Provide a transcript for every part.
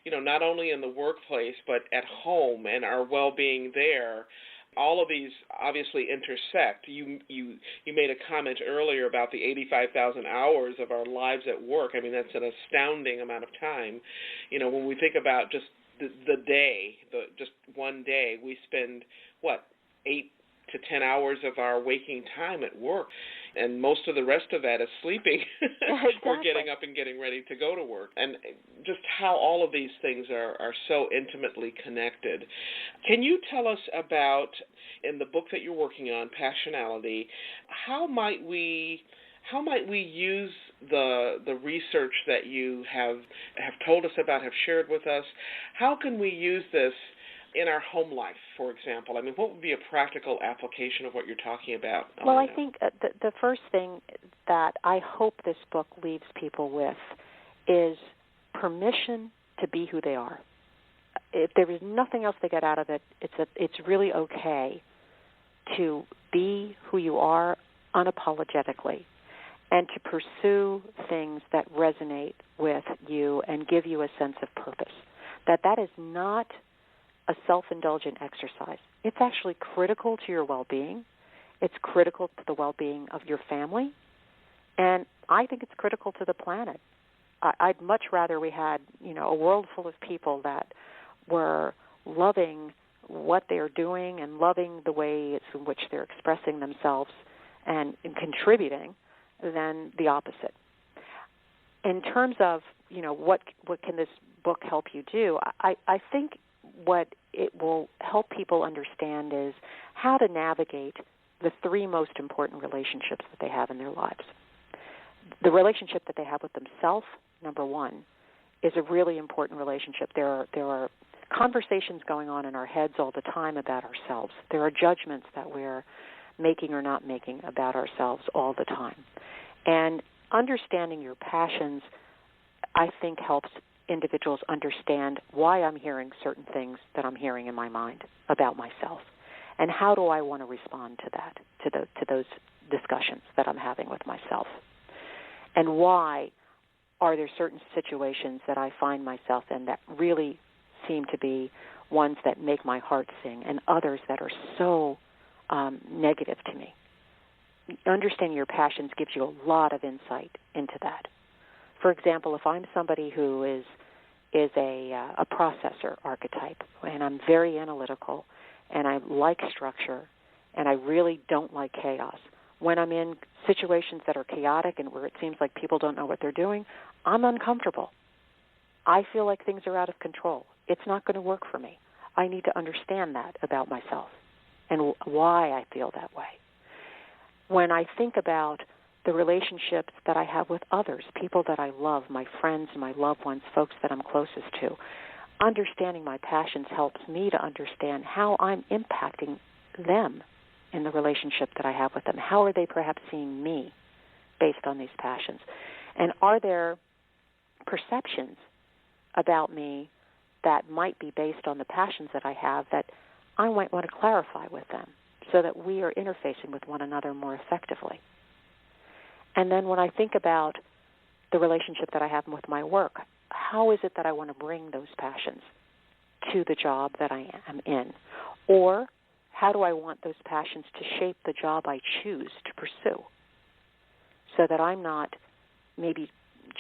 not only in the workplace but at home and our well-being there. All of these obviously intersect. You made a comment earlier about the 85,000 hours of our lives at work. I mean, that's an astounding amount of time. When we think about just the day, just one day, we spend, 8 to 10 hours of our waking time at work, and most of the rest of that is sleeping or getting up and getting ready to go to work. And just how all of these things are so intimately connected. Can you tell us about, in the book that you're working on, Passionality, how might we use the research that you have told us about, have shared with us? How can we use this in our home life, for example? I mean, what would be a practical application of what you're talking about? Well, I think the first thing that I hope this book leaves people with is permission to be who they are. If there is nothing else they get out of it, it's really okay to be who you are unapologetically and to pursue things that resonate with you and give you a sense of purpose. That is not a self-indulgent exercise. It's actually critical to your well-being. It's critical to the well-being of your family. And I think it's critical to the planet. I'd much rather we had, a world full of people that were loving what they're doing and loving the ways in which they're expressing themselves and contributing than the opposite. In terms of, what can this book help you do, I think what it will help people understand is how to navigate the three most important relationships that they have in their lives. The relationship that they have with themselves, number one, is a really important relationship. There are conversations going on in our heads all the time about ourselves. There are judgments that we're making or not making about ourselves all the time. And understanding your passions, I think, helps individuals understand why I'm hearing certain things that I'm hearing in my mind about myself, and how do I want to respond to that, to those discussions that I'm having with myself, and why are there certain situations that I find myself in that really seem to be ones that make my heart sing, and others that are so negative to me. Understanding your passions gives you a lot of insight into that. For example, if I'm somebody who is a processor archetype, and I'm very analytical, and I like structure, and I really don't like chaos, when I'm in situations that are chaotic and where it seems like people don't know what they're doing, I'm uncomfortable. I feel like things are out of control. It's not going to work for me. I need to understand that about myself and why I feel that way. When I think about the relationships that I have with others, people that I love, my friends, my loved ones, folks that I'm closest to, understanding my passions helps me to understand how I'm impacting them in the relationship that I have with them. How are they perhaps seeing me based on these passions? And are there perceptions about me that might be based on the passions that I have that I might want to clarify with them so that we are interfacing with one another more effectively? And then when I think about the relationship that I have with my work, how is it that I want to bring those passions to the job that I am in? Or how do I want those passions to shape the job I choose to pursue so that I'm not maybe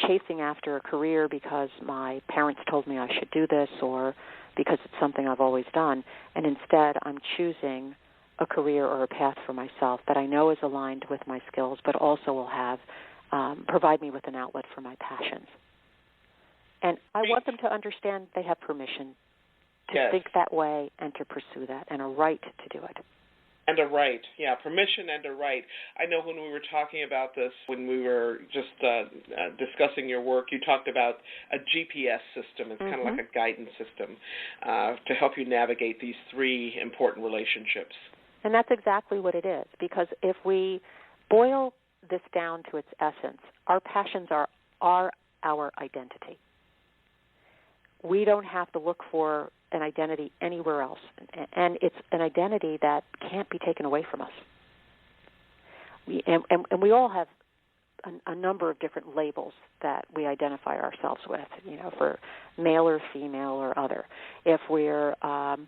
chasing after a career because my parents told me I should do this or because it's something I've always done, and instead I'm choosing a career or a path for myself that I know is aligned with my skills but also will have provide me with an outlet for my passions. And I want them to understand they have permission to think that way and to pursue that, and a right to do it. And a right, permission and a right. I know when we were talking about this, when we were just discussing your work, you talked about a GPS system. It's kind of like a guidance system to help you navigate these three important relationships. And that's exactly what it is, because if we boil this down to its essence, our passions are our identity. We don't have to look for an identity anywhere else, and it's an identity that can't be taken away from us. We all have a number of different labels that we identify ourselves with, for male or female or other. If we're a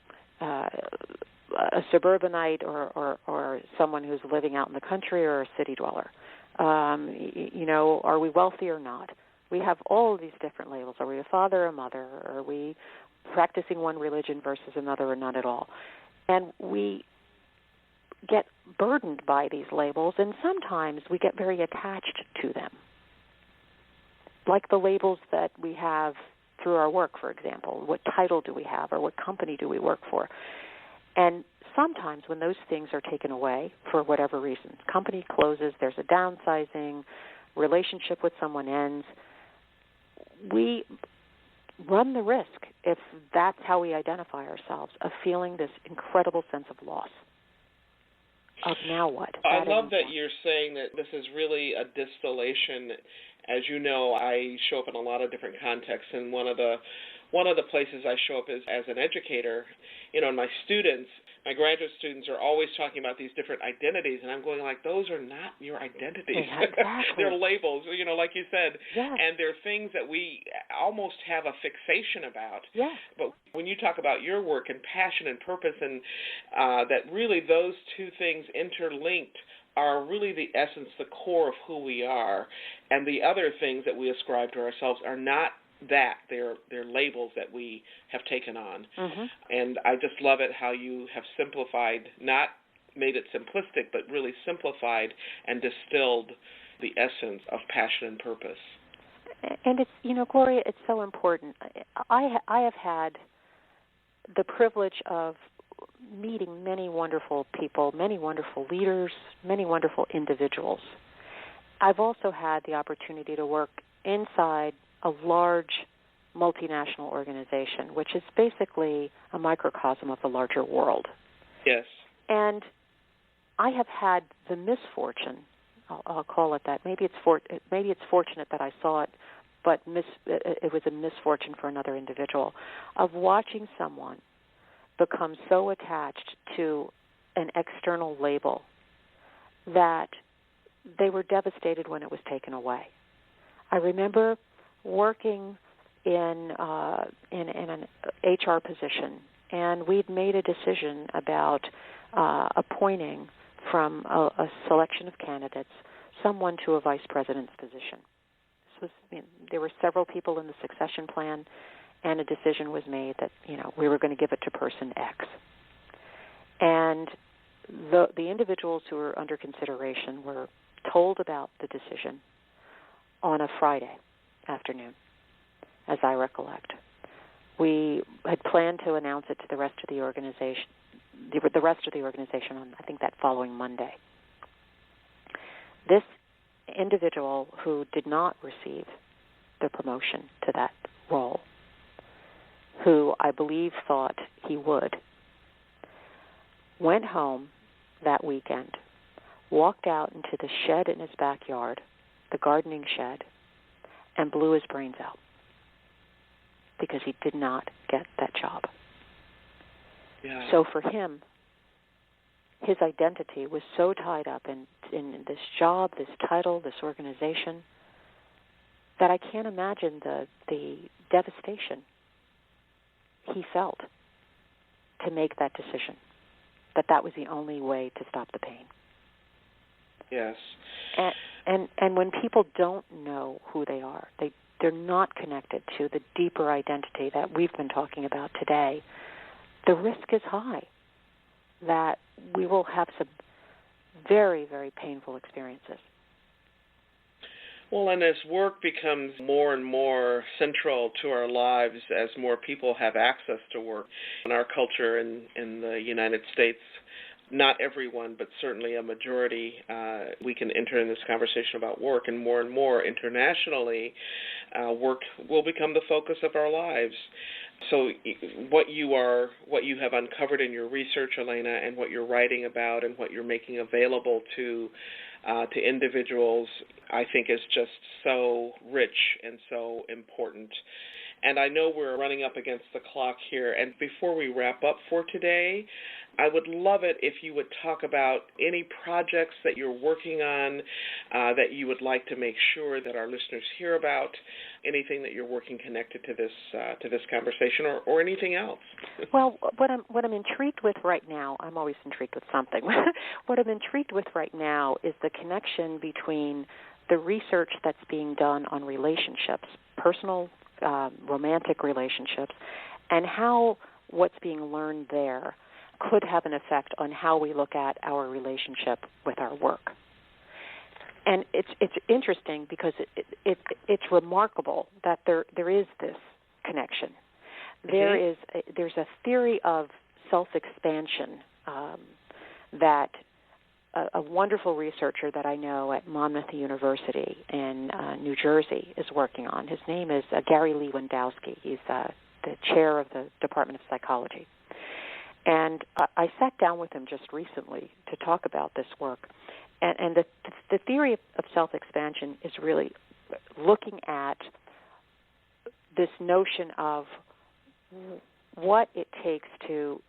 suburbanite or someone who's living out in the country or a city dweller, are we wealthy or not? We have all of these different labels. Are we a father or a mother? Are we practicing one religion versus another or none at all? And we get burdened by these labels, and sometimes we get very attached to them. Like the labels that we have through our work, for example. What title do we have, or what company do we work for? And sometimes when those things are taken away for whatever reason, company closes, there's a downsizing, relationship with someone ends, we run the risk, if that's how we identify ourselves, of feeling this incredible sense of loss. Of now what? I love that you're saying that this is really a distillation. As you know, I show up in a lot of different contexts, and one of the places I show up is as an educator. And my students, my graduate students, are always talking about these different identities, and I'm going like, those are not your identities. Exactly. They're labels, like you said, yes. And they're things that we almost have a fixation about. Yes. But when you talk about your work and passion and purpose, and that really those two things interlinked are really the essence, the core of who we are, and the other things that we ascribe to ourselves are not that. They're labels that we have taken on. Mm-hmm. And I just love it how you have simplified, not made it simplistic, but really simplified and distilled the essence of passion and purpose. And it's, Gloria, it's so important. I have had the privilege of meeting many wonderful people, many wonderful leaders, many wonderful individuals. I've also had the opportunity to work inside a large multinational organization, which is basically a microcosm of the larger world. Yes. And I have had the misfortune, I'll call it that. Maybe it's fortunate that I saw it, but it was a misfortune for another individual, of watching someone become so attached to an external label that they were devastated when it was taken away. I remember working in an HR position, and we'd made a decision about appointing from a selection of candidates someone to a vice president's position. There were several people in the succession plan, and a decision was made that we were going to give it to person X. And the individuals who were under consideration were told about the decision on a Friday afternoon, as I recollect. We had planned to announce it to the rest of the organization, the rest of the organization on, I think, that following Monday. This individual who did not receive the promotion to that role, who I believe thought he would, went home that weekend, walked out into the shed in his backyard, the gardening shed, and blew his brains out because he did not get that job. Yeah. So for him, his identity was so tied up in this job, this title, this organization, that I can't imagine the devastation he felt to make that decision, that was the only way to stop the pain. Yes. And when people don't know who they are, they're not connected to the deeper identity that we've been talking about today, the risk is high that we will have some very, very painful experiences. Well, and as work becomes more and more central to our lives, as more people have access to work in our culture in the United States, not everyone, but certainly a majority, we can enter in this conversation about work, and more internationally, work will become the focus of our lives. So what you have uncovered in your research, Alaina, and what you're writing about and what you're making available to individuals, I think is just so rich and so important. And I know we're running up against the clock here. And before we wrap up for today, I would love it if you would talk about any projects that you're working on that you would like to make sure that our listeners hear about, anything that you're working connected to this conversation, or anything else. Well, what I'm intrigued with right now, I'm always intrigued with something. What I'm intrigued with right now is the connection between the research that's being done on relationships, personal, romantic relationships, and how what's being learned there could have an effect on how we look at our relationship with our work. And it's interesting because it's remarkable that there is this connection. There's a theory of self-expansion that a wonderful researcher that I know at Monmouth University in New Jersey is working on. His name is Gary Lewandowski. He's the chair of the Department of Psychology. And I sat down with him just recently to talk about this work. And the theory of self-expansion is really looking at this notion of what it takes to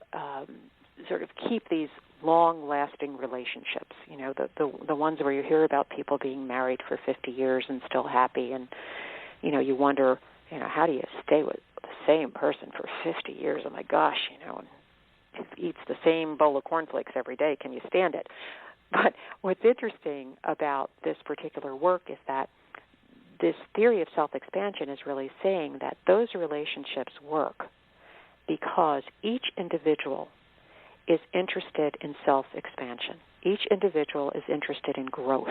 sort of keep these long-lasting relationships. You know, the ones where you hear about people being married for 50 years and still happy, and you know, you wonder, you know, how do you stay with the same person for 50 years? Oh my gosh, you know, and eats the same bowl of cornflakes every day. Can you stand it? But what's interesting about this particular work is that this theory of self-expansion is really saying that those relationships work because each individual is interested in self-expansion. Each individual is interested in growth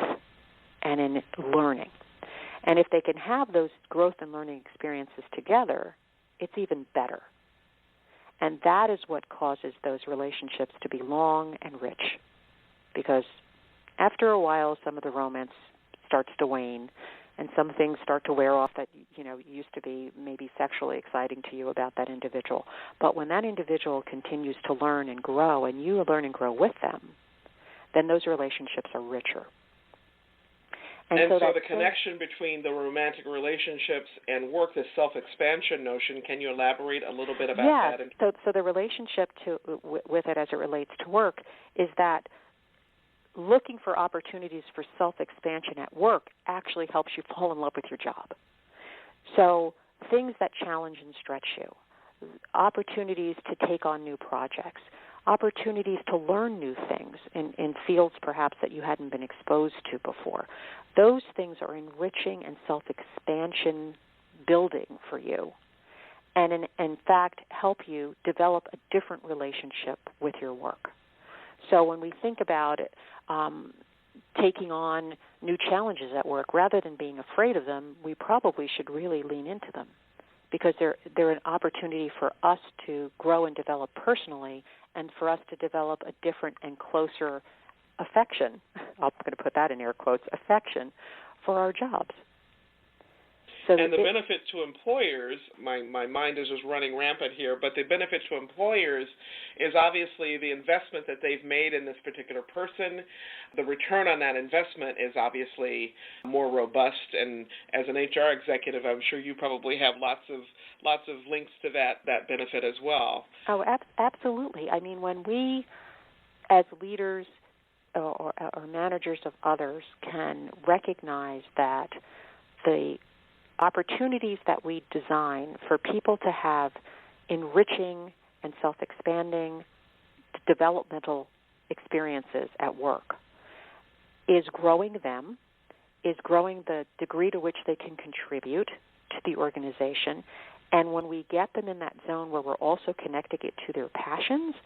and in learning. And if they can have those growth and learning experiences together, it's even better. And that is what causes those relationships to be long and rich. Because after a while, some of the romance starts to wane, and some things start to wear off that, you know, used to be maybe sexually exciting to you about that individual. But when that individual continues to learn and grow, and you learn and grow with them, then those relationships are richer. And so the connection between the romantic relationships and work, this self-expansion notion, can you elaborate a little bit about that? Yeah, so the relationship with it as it relates to work is that looking for opportunities for self-expansion at work actually helps you fall in love with your job. So things that challenge and stretch you, opportunities to take on new projects, opportunities to learn new things in fields perhaps that you hadn't been exposed to before. Those things are enriching and self-expansion building for you, and in fact help you develop a different relationship with your work. So when we think about it, taking on new challenges at work, rather than being afraid of them, we probably should really lean into them, because they're an opportunity for us to grow and develop personally, and for us to develop a different and closer affection, I'm going to put that in air quotes, affection for our jobs. So and the benefit to employers, my mind is just running rampant here, but the benefit to employers is obviously the investment that they've made in this particular person. The return on that investment is obviously more robust, and as an HR executive, I'm sure you probably have lots of links to that benefit as well. Oh, absolutely. I mean, when we, as leaders or managers of others, can recognize that the opportunities that we design for people to have enriching and self-expanding developmental experiences at work is growing them, is growing the degree to which they can contribute to the organization, and when we get them in that zone where we're also connecting it to their passions,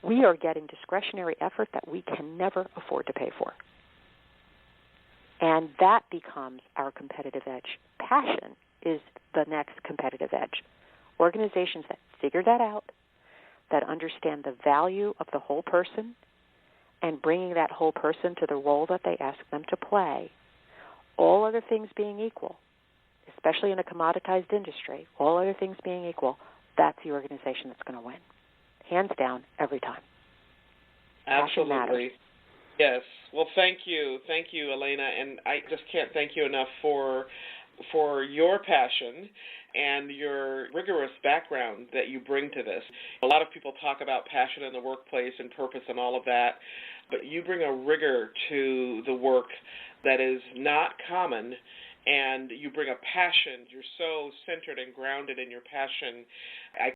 we are getting discretionary effort that we can never afford to pay for. And that becomes our competitive edge. Passion is the next competitive edge. Organizations that figure that out, that understand the value of the whole person and bringing that whole person to the role that they ask them to play, all other things being equal, especially in a commoditized industry, all other things being equal, that's the organization that's going to win. Hands down, every time. Absolutely. Passion matters. Yes. Well, thank you, Alaina, and I just can't thank you enough for your passion and your rigorous background that you bring to this. A lot of people talk about passion in the workplace and purpose and all of that, but you bring a rigor to the work that is not common, and you bring a passion. You're so centered and grounded in your passion. I